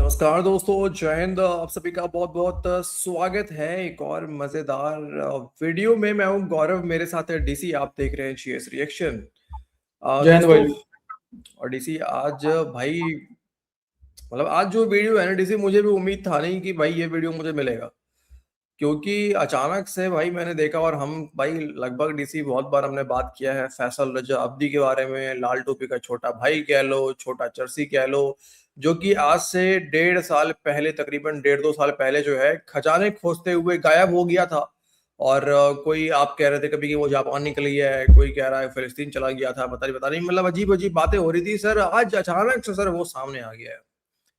नमस्कार दोस्तों, जय हिंद। आप सभी का बहुत बहुत स्वागत है एक और मजेदार वीडियो में। मैं हूं गौरव, मेरे साथ है डीसी। आप देख रहे हैं जीएस रिएक्शन। जय हिंद दोस्तों, भाई। और डीसी आज भाई मतलब आज जो वीडियो है ना डीसी, मुझे भी उम्मीद था नहीं कि भाई ये वीडियो मुझे मिलेगा, क्योंकि अचानक से भाई मैंने देखा। और हम भाई लगभग डीसी बहुत बार हमने बात किया है फैसल रजा अब्दी के बारे में, लाल टोपी का छोटा भाई कह लो, छोटा चर्सी कह लो, जो कि आज से 1.5 साल पहले, तकरीबन 1.5-2 साल पहले जो है खजाने खोजते हुए गायब हो गया था। और कोई आप कह रहे थे कभी कि वो जापान निकल गया है, कोई कह रहा है फिलिस्तीन चला गया था, पता नहीं मतलब अजीब अजीब बातें हो रही थी सर। आज अचानक से सर वो सामने आ गया है।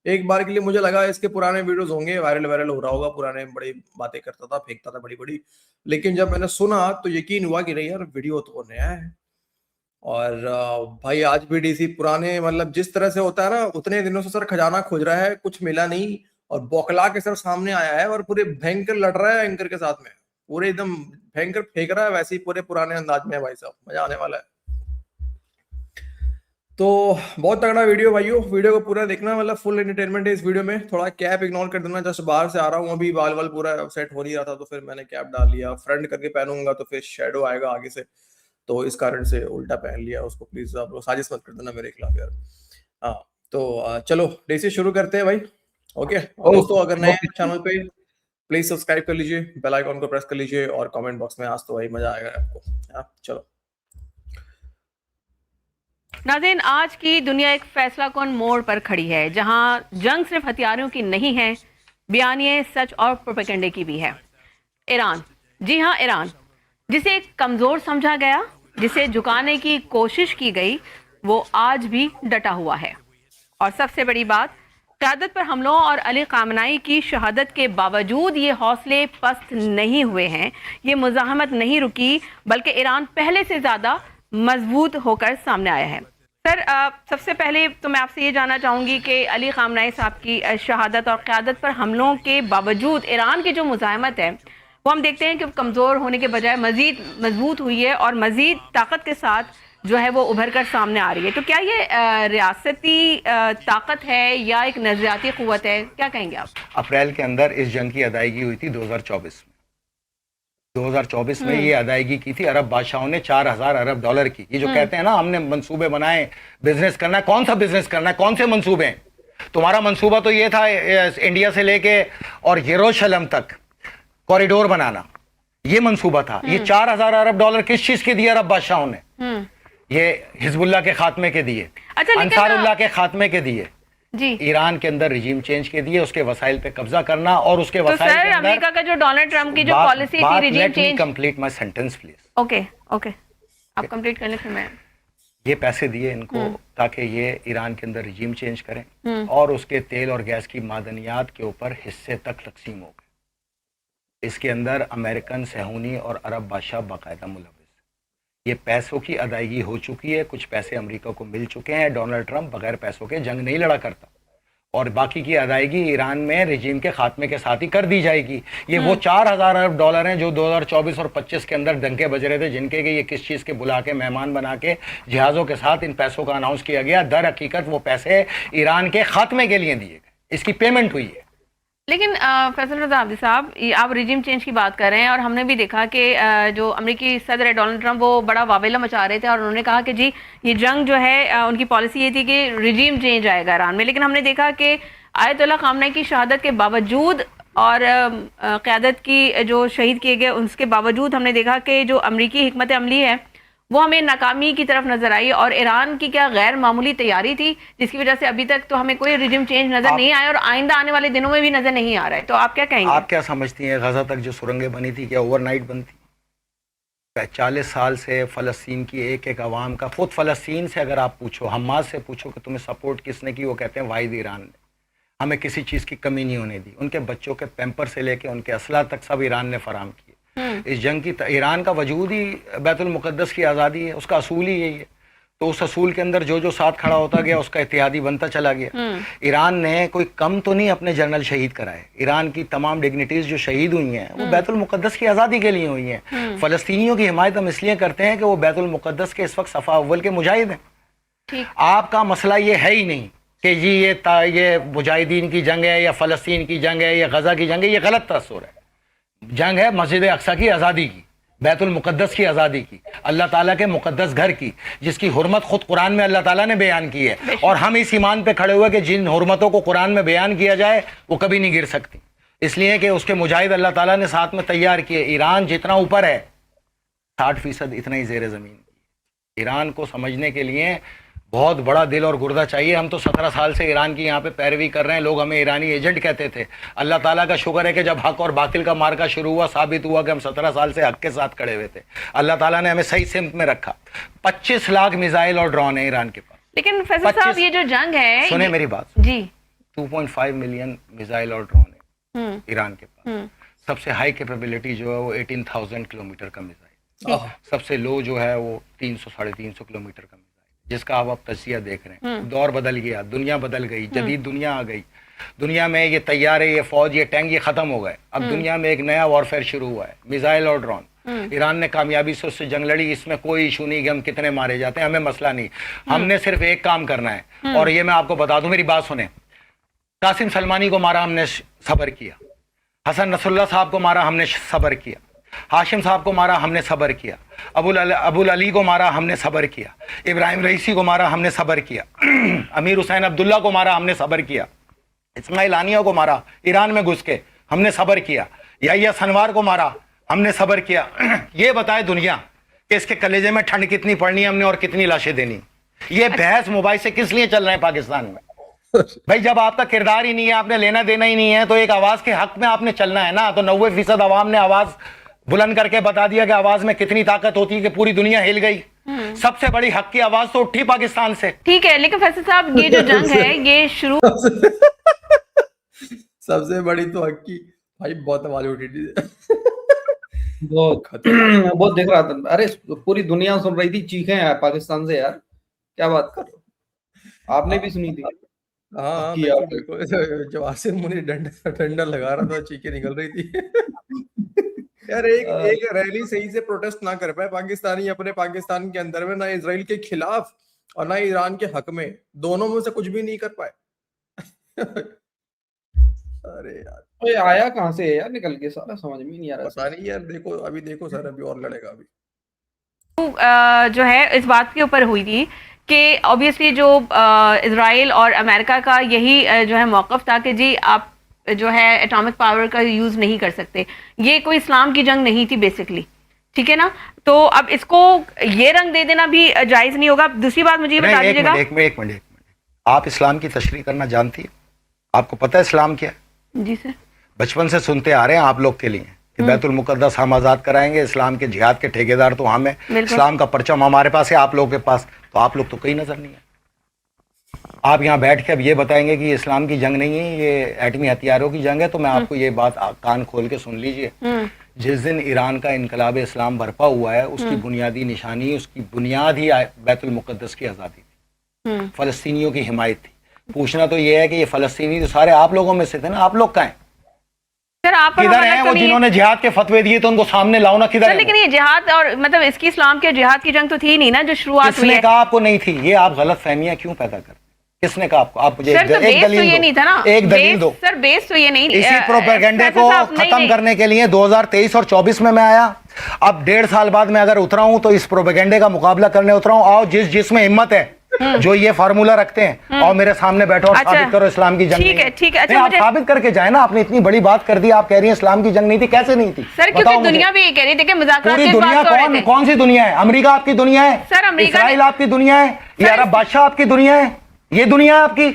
एक बार के लिए मुझे लगा इसके पुराने वीडियोस होंगे, वायरल वायरल हो रहा होगा, पुराने बड़ी बातें करता था, फेंकता था बड़ी बड़ी। लेकिन जब मैंने सुना तो यकीन हुआ कि नहीं यार, वीडियो तो नया है। और भाई आज भी डीसी पुराने मतलब जिस तरह से होता है ना, उतने दिनों से सर खजाना खोज रहा है, कुछ मिला नहीं, और बौखला के सर सामने आया है और पूरे भयंकर लड़ रहा है एंकर के साथ में। पूरे एकदम भयंकर फेंक रहा है, वैसे ही पूरे पुराने अंदाज में है भाई साहब। मजा आने वाला है। तो बहुत तगड़ा वीडियो भाइयों, वीडियो को पूरा देखना, मतलब फुल एंटरटेनमेंट है इस वीडियो में। थोड़ा कैप इग्नोर कर देना, जस्ट बाहर से आ रहा हूँ अभी, बाल वाल पूरा सेट हो नहीं रहा था तो फिर मैंने कैप डाल लिया। फ्रंट करके पहनूंगा तो फिर शेडो आएगा आगे से, तो इस कारण से उल्टा पहन लिया उसको। प्लीज आप लोग साजिश मत कर देना मेरे खिलाफ यार। हाँ, तो चलो डेसी शुरू करते हैं भाई। ओके, और दोस्तों अगर नए ओके। हैं चैनल पे, प्लीज सब्सक्राइब कर लीजिए, बेल आइकॉन को प्रेस कर लीजिए, और कमेंट बॉक्स में आज तो भाई मजा आएगा आपको। हाँ चलो। नाज़रीन, आज की दुनिया एक फैसला कौन मोड़ पर खड़ी है, जहां जंग सिर्फ हथियारों की नहीं है, बयानिए सच और प्रोपेगेंडे की भी है। ईरान, जी हाँ ईरान, जिसे एक कमज़ोर समझा गया, जिसे झुकाने की कोशिश की गई, वो आज भी डटा हुआ है। और सबसे बड़ी बात, क़यादत पर हमलों और अली ख़ामनेई की शहादत के बावजूद ये हौसले पस्त नहीं हुए हैं, ये मुज़ाहमत नहीं रुकी, बल्कि ईरान पहले से ज़्यादा मजबूत होकर सामने आया है। सर, सबसे पहले तो मैं आपसे ये जानना चाहूँगी कि अली ख़ामनेई साहब की शहादत और क़यादत पर हमलों के बावजूद ईरान की जो मुज़ाहमत है, वो हम देखते हैं कि कमज़ोर होने के बजाय मज़ीद मजबूत हुई है और मज़ीद ताकत के साथ जो है वो उभर कर सामने आ रही है। तो क्या ये रियासती ताकत है या एक नज़रियाती क़ुव्वत है, क्या कहेंगे आप? अप्रैल के अंदर इस जंग की अदायगी हुई थी 2024 में। 2024 में ये अदायगी की थी अरब बादशाहों ने 4,000 अरब डॉलर की। ये जो कहते हैं ना हमने मंसूबे बनाए, बिजनेस करना है, कौन सा बिजनेस करना है, कौन से मंसूबे हैं? तुम्हारा मंसूबा तो ये था इंडिया से लेके और यरूशलेम तक कॉरिडोर बनाना, ये मंसूबा था। ये 4,000 अरब डॉलर किस चीज के दिए अरब बादशाहों ने? ये हिजबुल्लाह के खात्मे के दिए, अच्छा, अंसारुल्लाह के खात्मे के दिए, जी, ईरान के अंदर रिजीम चेंज के दिए, उसके वसाइल पे कब्जा करना, और उसके तो वसाइल सर के अंदर अमेरिका का जो डोनाल्ड ट्रंप की जो पॉलिसी थी regime change. Complete my sentence please. Okay okay, आप कंप्लीट कर लें फिर मैं। ये पैसे दिए इनको ताकि ये ईरान के अंदर रिजीम चेंज करें और उसके तेल और गैस की मादनियात के ऊपर हिस्से तक तकसीम हो गए। इसके अंदर अमेरिकन, सहूनी और अरब बादशाह बाकायदा मुलविस। ये पैसों की अदायगी हो चुकी है, कुछ पैसे अमेरिका को मिल चुके हैं। डोनाल्ड ट्रंप बगैर पैसों के जंग नहीं लड़ा करता, और बाकी की अदायगी ईरान में रिजीम के खात्मे के साथ ही कर दी जाएगी। ये वो 4,000 अरब डॉलर हैं जो 2024 और 25 के अंदर डंके बज रहे थे, जिनके कि ये किस चीज़ के बुला के मेहमान बना के जहाज़ों के साथ इन पैसों का अनाउंस किया गया। दर हकीकत वो पैसे ईरान के खात्मे के लिए दिए गए, इसकी पेमेंट हुई है। लेकिन फैसल रज़ा अब्दी साहब, आप रिजीम चेंज की बात कर रहे हैं, और हमने भी देखा कि जो अमेरिकी सदर है डोनाल्ड ट्रंप, वो बड़ा वावेला मचा रहे थे और उन्होंने कहा कि जी ये जंग जो है, उनकी पॉलिसी ये थी कि रिजीम चेंज आएगा ईरान में। लेकिन हमने देखा कि आयतुल्लाह ख़ामनेई की शहादत के बावजूद और क़यादत की जो शहीद किए गए उसके बावजूद हमने देखा कि जो अमरीकी हिकमत अमली है वो हमें नाकामी की तरफ नजर आई, और ईरान की क्या गैर मामूली तैयारी थी जिसकी वजह से अभी तक तो हमें कोई रिजिम चेंज नजर नहीं आया, और आइंदा आने वाले दिनों में भी नजर नहीं आ रहा है। तो आप क्या कहेंगे? आप क्या समझती हैं, गजा तक जो सुरंगें बनी थी क्या ओवरनाइट बनती? 40 साल से फ़लस्तीन की एक एक अवाम का, खुद फ़लस्तीन से अगर आप पूछो, हमास से पूछो कि तुम्हें सपोर्ट किसने की, वो कहते हैं वाहिद ईरान ने। हमें किसी चीज़ की कमी नहीं होने दी। उनके बच्चों के पैम्पर से लेके उनके असला तक सब ईरान ने फराम किए। इस जंग की ईरान का वजूद ही बैतुल मुक़द्दस की आज़ादी है, उसका असूल ही यही है। तो उस असूल के अंदर जो जो साथ खड़ा होता गया उसका इत्तेहादी बनता चला गया। ईरान ने कोई कम तो नहीं अपने जनरल शहीद कराए। ईरान की तमाम डिग्निटीज़ जो शहीद हुई हैं वो बैतुल मुक़द्दस की आज़ादी के लिए हुई हैं। फ़लस्तीनियों की हिमायत हम इसलिए करते हैं कि वो बैतुल मुक़द्दस के इस वक्त सफ़ा अव्वल के मुजाहिद हैं। आपका मसला ये है ही नहीं कि जी ये मुजाहिदीन की जंग है या फ़लस्तीन की जंग है या गज़ा की जंग है, ये गलत तस्वर है। जंग है मस्जिद अक्सा की आज़ादी की, बैतुल मुक़द्दस की आज़ादी की, अल्लाह ताला के मुक़द्दस घर की, जिसकी हुर्मत खुद कुरान में अल्लाह ताला ने बयान की है। और हम इस ईमान पे खड़े हुए कि जिन हुर्मतों को कुरान में बयान किया जाए वो कभी नहीं गिर सकती, इसलिए कि उसके मुजाहिद अल्लाह ताला ने साथ में तैयार किए। ईरान जितना ऊपर है 60% इतना ही ज़ेर ज़मीन। ईरान को समझने के लिए बहुत बड़ा दिल और गुर्दा चाहिए। हम तो 17 साल से ईरान की यहाँ पे पैरवी कर रहे हैं, लोग हमें ईरानी एजेंट कहते थे। अल्लाह ताला का शुक्र है कि जब हक और बातिल का मार्का शुरू हुआ, साबित हुआ कि हम 17 साल से हक के साथ खड़े हुए थे। अल्लाह ताला ने हमें सही सिमत में रखा। 25 लाख मिसाइल और ड्रोन है ईरान के पास। लेकिन फैसल साहब, ये जो जंग है, सुने मेरी बात जी, 2.5 मिलियन मिसाइल और ड्रोन है ईरान के पास। सबसे हाई कैपेबिलिटी जो है वो 18,000 किलोमीटर का मिसाइल, सबसे लो जो है वो 300-350 किलोमीटर का मिसाइल, जिसका आप तजिया देख रहे हैं। दौर बदल गया, दुनिया बदल गई, जदीद दुनिया आ गई। दुनिया में ये तैयारे, ये फौज, ये टैंक, ये खत्म हो गए। अब दुनिया में एक नया वॉरफेयर शुरू हुआ है, मिसाइल और ड्रोन। ईरान ने कामयाबी से उससे जंग लड़ी, इसमें कोई इशू नहीं कि हम कितने मारे जाते हैं, हमें मसला नहीं। हमने सिर्फ एक काम करना है, और ये मैं आपको बता दूं, मेरी बात सुने। कासिम सलमानी को मारा, हमने सब्र किया। हसन नसरुल्लाह साहब को मारा, हमने सब्र किया। हाशिम साहब को मारा, हमने सब्र किया। अबुल अली को मारा, हमने सब्र किया। इब्राहिम रईसी को मारा, हमने सब्र किया। अमीर हुसैन अब्दुल्ला को मारा, हमने सब्र किया। इस्माइल आनिया को मारा ईरान में घुस के, हमने सब्र किया। याहिया सनवार को मारा, हमने सब्र किया। ये बताए दुनिया कि इसके कलेजे में ठंड कितनी पड़नी है हमने, और कितनी लाशें देनी। ये बहस मोबाइल से किस लिए चल रहे हैं पाकिस्तान में? भाई जब आपका किरदार ही नहीं है, आपने लेना देना ही नहीं है, तो एक आवाज के हक में आपने चलना है ना। तो 90% आवाम ने आवाज बुलंद करके बता दिया कि आवाज में कितनी ताकत होती है, कि पूरी दुनिया हिल गई। सबसे बड़ी हक की आवाज तो उठी पाकिस्तान से। ठीक है, लेकिन फैसल साहब, ये जो जंग है ये शुरू सबसे बड़ी तो हक की, भाई बहुत आवाज उठी थी। बहुत देख रहा था। अरे पूरी दुनिया सुन रही थी चीखें यार पाकिस्तान से। यार क्या बात कर रहे हो, आपने भी सुनी थी? हाँ बिल्कुल। जब आसिम मुनी डंडा लगा रहा था, चीखें निकल रही थी। यार एक रैली सही से प्रोटेस्ट ना कर पाए पाकिस्तानी अपने पाकिस्तान के अंदर में, ना इजराइल के खिलाफ और ना ईरान के हक में, दोनों में से कुछ भी नहीं कर पाए। अरे यार, ये आया कहाँ से यार निकल के, सारा समझ में नहीं आ रहा। पता नहीं यार, देखो सर, अभी और लड़ेगा। अभी जो है इस बात के ऊपर हुई थी कि ऑब्वियसली जो इजराइल और अमेरिका का यही जो है मौक़िफ़ था कि जी आप जो है एटॉमिक पावर का यूज़ नहीं कर सकते। ये कोई इस्लाम की जंग नहीं थी बेसिकली, ठीक है ना। तो अब इसको ये रंग दे देना भी जायज़ नहीं होगा। दूसरी बात मुझे बता दीजिएगा। एक मिनट, आप इस्लाम की तशरीह करना जानती है? आपको पता है इस्लाम क्या है? जी सर, बचपन से सुनते आ रहे हैं आप लोग के लिए कि बैतुल मुक़द्दस हम आज़ाद कराएंगे, इस्लाम के जिहाद के ठेकेदार तो हम हैं, इस्लाम का परचम हमारे पास है, आप लोगों के पास तो आप लोग तो कहीं नजर नहीं है। आप यहाँ बैठ के अब ये बताएंगे कि इस्लाम की जंग नहीं है, ये एटमी हथियारों की जंग है। तो मैं आपको ये बात कान खोल के सुन लीजिए। जिस दिन ईरान का इनकलाब इस्लाम बरपा हुआ है, उसकी बुनियादी निशानी, उसकी बुनियाद ही बैतुल मुक़द्दस की आज़ादी थी, फ़लस्तीनियों की हिमायत थी। पूछना तो ये है कि ये फ़लस्तीनी तो सारे आप लोगों में से थे ना, आप लोग कहाँ हैं? किधर हैं वो जिन्होंने जिहाद के फतवे दिए? तो उनको सामने लाओ ना, किधर है? लेकिन ये जिहाद और मतलब इसकी इस्लाम के जिहाद की जंग तो थी नहीं ना जो शुरुआत हुई है। किसने कहा आपको नहीं थी? ये आप गलत फहमियां क्यों पैदा कर? किसने कहा आपको? आप मुझे एक दलील तो ये नहीं था ना, एक दलील दो सर। बेस तो ये नहीं। इसी प्रोपेगेंडे को खत्म करने के लिए 2023 और 24 में मैं आया। अब 1.5 साल बाद मैं अगर उतरा हूं तो इस प्रोपेगेंडे का मुकाबला करने उतरा हूं। आओ जिसमें हिम्मत है, जो ये फार्मूला रखते हैं, और मेरे सामने बैठो और साबित करो इस्लाम की जंग नहीं है। ठीक है। अच्छा, आप साबित करके जाए ना। आपने इतनी बड़ी बात कर दी, आप कह रही हैं इस्लाम की जंग नहीं थी। कैसे नहीं थी सर? क्योंकि दुनिया भी ये कह रही थी कि मुज़ाकरात पूरी दुनिया कौन सी दुनिया है? अमेरिका आपकी दुनिया है सर, इस्राइल आपकी दुनिया है, ये अरब बादशाह आपकी दुनिया है। ये दुनिया आपकी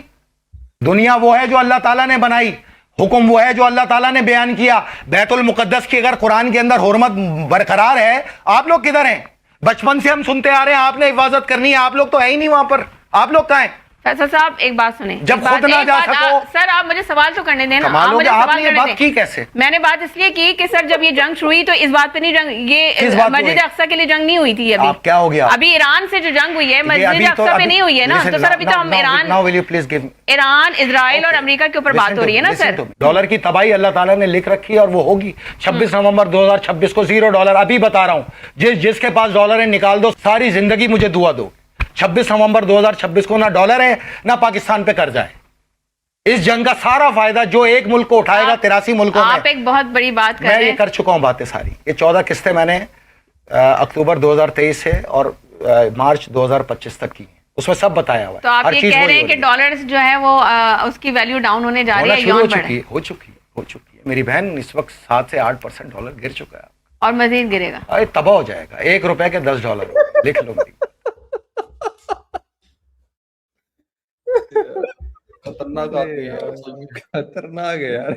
दुनिया वो है जो अल्लाह ताला ने बनाई, हुक्म वो है जो अल्लाह ताला ने बयान किया। बैतुल मुक़द्दस की अगर कुरान के अंदर हुर्मत बरकरार है, आप लोग किधर हैं? बचपन से हम सुनते आ रहे हैं आपने हिफाजत करनी है, आप लोग तो है ही नहीं वहां पर। आप लोग कहाँ हैं? फैसल साहब एक बात सुने, जब खुद ना जा सको। सर आप मुझे सवाल तो करने देना। आपने ये बात की कैसे? मैंने बात इसलिए की कि सर जब ये जंग शुरू हुई तो इस बात पे नहीं जंग, ये मस्जिद अक्सा के लिए जंग नहीं हुई थी। अभी क्या हो गया? अभी ईरान से जो जंग हुई है मस्जिद अक्सा पे नहीं हुई है ना। तो सर अभी तो हम ईरान, इजराइल और अमेरिका के ऊपर बात हो रही है ना सर। डॉलर की तबाही अल्लाह ताला ने लिख रखी है और वो होगी। 26 नवंबर 2026 को $0। अभी बता रहा हूँ, जिसके पास डॉलर है निकाल दो, सारी जिंदगी मुझे दुआ दो। 26 नवंबर 2026 को ना डॉलर है ना पाकिस्तान पे कर्जा है। इस जंग का सारा फायदा जो एक मुल्क को उठाएगा 83 मुल्कों में। आप एक बहुत बड़ी बात कर रहे हैं। मैं ये कर चुका हूं बातें सारी। ये 14 किस्तें मैंने अक्टूबर 2023 से और मार्च 2025 तक की, उसमें सब बताया हुआ है। तो आप ये कह रहे हैं कि डॉलर जो है वो उसकी वैल्यू डाउन होने जा रही है, हो चुकी है। मेरी बहन इस वक्त 7 से 8% डॉलर गिर चुका है और मजीद गिरेगा। अरे तबाह हो जाएगा। ₹1 के $10 लिख लो मेरी। खतरनाक आते हैं यार, खतरनाक है यार।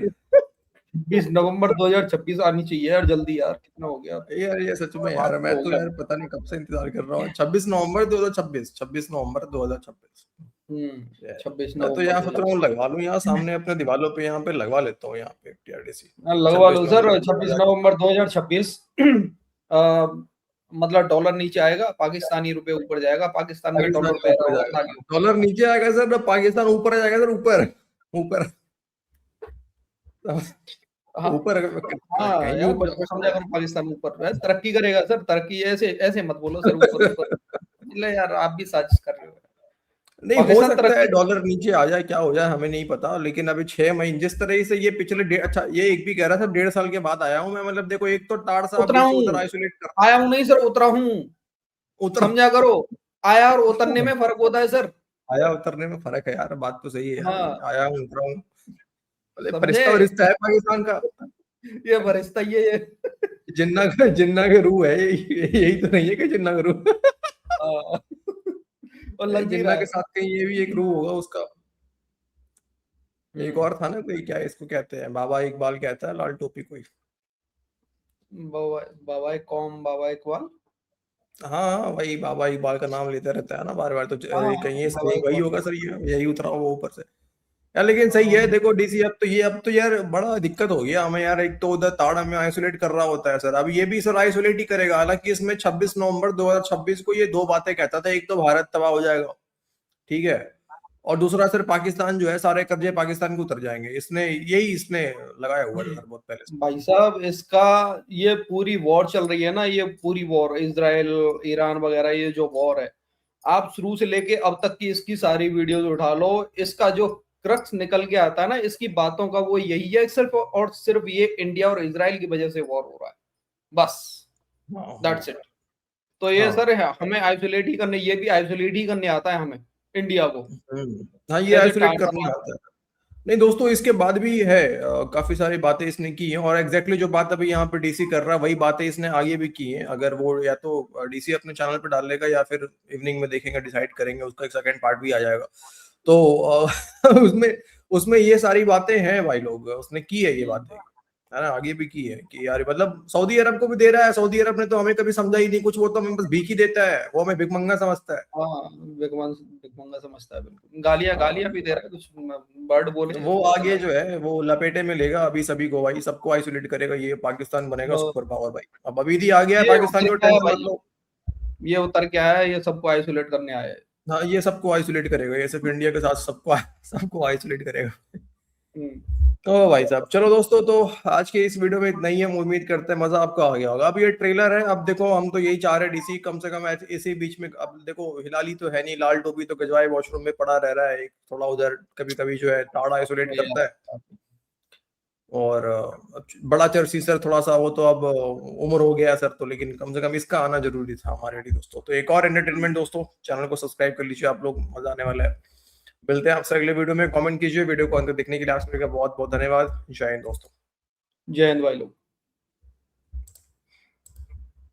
20 नवंबर 2026 आनी चाहिए यार जल्दी यार, कितना हो गया यार ये सच में यार, मैं तो यार पता नहीं कब से इंतजार कर रहा हूँ। 26 नवंबर 2026, 26 नवंबर 2026। 26 मैं तो यहाँ सोच रहा हूँ लगवा लूँ यहाँ सामने अपने दीवारों पे, यहाँ पे लगवा लेता हूँ यहाँ पे टीआरडीसी लगवा लो सर। 26 नवंबर 2026 मतलब डॉलर नीचे आएगा, पाकिस्तानी रुपए ऊपर जाएगा, पाकिस्तान में डॉलर नीचे आएगा सर, पाकिस्तान ऊपर जाएगा सर, ऊपर ऊपर ऊपर। समझा करो, पाकिस्तान ऊपर तरक्की करेगा सर। तरक्की ऐसे ऐसे मत बोलो सर, ऊपर ऊपर यार, आप भी साजिश कर रहे हो। नहीं हो सकता है डॉलर नीचे आ जाए, क्या हो जाए हमें नहीं पता, लेकिन अभी 6 महीने जिस तरह से ये पिछले अच्छा ये एक भी कह रहा था 1.5 साल के बाद आया हूँ मैं। मतलब देखो, एक तो टाड़ साहब उधर आइसोलेट कर आया हूँ नहीं सर, उतरा हूँ, समझा करो। आया और उतरने में फर्क होता है सर। आया उतरने में फर्क है यार, बात तो सही है। हाँ। आया हूँ उतरा हूँ, रिश्ता है पाकिस्तान का। ये फरिश्ता ये जिन्ना के रूह है, यही तो नहीं है कि जिन्ना का रूह। और लग जिन्ना के साथ कहीं ये भी एक रूह होगा उसका। एक और था ना कोई, क्या इसको कहते हैं, बाबा इकबाल कहता है, लाल टोपी कोई, बाबा इकबाल। हाँ वही बाबा इकबाल का नाम लेते रहता है ना बार बार, तो कहीं वही होगा सर, यही उतरा हुआ ऊपर से यार। लेकिन सही है देखो डीसी, अब तो यार बड़ा दिक्कत हो गया हमें यार। एक तो उधर ताड़ा में आइसोलेट कर रहा होता है सर, अब ये भी सर आइसोलेट ही करेगा। हालांकि इसमें 26 नवंबर 2026 को ये 2 बातें कहता था, एक तो भारत तबाह हो जाएगा, ठीक है, और दूसरा सर पाकिस्तान जो है, सारे कर्जे पाकिस्तान को उतर जाएंगे। इसने लगाया हुआ था बहुत पहले से। भाई साहब, इसका ये पूरी वॉर चल रही है ना, ये पूरी वॉर इजराइल ईरान वगैरह, ये जो वॉर है, आप शुरू से लेके अब तक की इसकी सारी वीडियोस उठा लो, इसका जो क्रक्स निकल के आता है ना इसकी बातों का, वो यही है सिर्फ और सिर्फ ये इंडिया और इजराइल की वजह से वॉर हो रहा है, बस दैट्स इट। तो ये सर हमें आइसोलेट ही करने, ये भी आइसोलेट ही करने आता है हमें इंडिया को। हाँ ये आइसोलेट करने आता है। नहीं दोस्तों, इसके बाद भी है काफी सारी बातें इसने की हैं, और एग्जैक्टली जो बात अभी यहाँ पे डीसी कर रहा है वही बातें इसने आगे भी की हैं। अगर वो या तो डीसी अपने चैनल पे डाल लेगा या फिर इवनिंग में देखेंगे, डिसाइड करेंगे, उसका एक सेकंड पार्ट भी आ जाएगा। तो उसमें ये सारी बातें हैं भाई, लोग उसने की है ये बातें, है ना, आगे भी की है कि यार मतलब सऊदी अरब को भी दे रहा है। सऊदी अरब ने तो हमें कभी समझा ही नहीं कुछ, वो तो हमें बस भीख ही देता है, वो हमें भिखमंगा समझता है। भिखमंगा समझता है, बिल्कुल। गालियां भी दे रहा है, कुछ वर्ड बोले वो आगे जो है वो लपेटे में लेगा अभी सभी को भाई, सबको आइसोलेट करेगा, ये पाकिस्तान बनेगा सुपर पावर भाई। अब अभी भी आ गया है पाकिस्तान को, टेंशन मत लो, ये उतर के आया है, ये सबको आइसोलेट करने आया है। हाँ ये सबको आइसोलेट करेगा, ये सिर्फ इंडिया के साथ सबको आइसोलेट करेगा। तो भाई साहब चलो दोस्तों, तो आज के इस वीडियो में इतना ही। हम उम्मीद करते हैं मजा आपको आ गया होगा। अब ये ट्रेलर है, अब देखो हम तो यही चाह रहे हैं डीसी कम से कम इसी बीच में, अब देखो हिलाली तो है नहीं, लाल टोपी तो गजवाए वॉशरूम में पड़ा रह रहा है, एक थोड़ा उधर कभी कभी जो है ताड़ा आइसोलेट करता है, और बड़ा चर्ची सर थोड़ा सा वो तो अब उम्र हो गया सर, तो लेकिन कम से कम इसका आना जरूरी था हमारे लिए दोस्तों। तो एक और एंटरटेनमेंट दोस्तों, चैनल को सब्सक्राइब कर लीजिए आप लोग, मजा आने वाला है। मिलते हैं आपसे अगले वीडियो में, कमेंट कीजिए। वीडियो को अंत तक देखने के लिए आप सभी का बहुत बहुत धन्यवाद। जय हिंद दोस्तों। जय हिंद भाई लोग।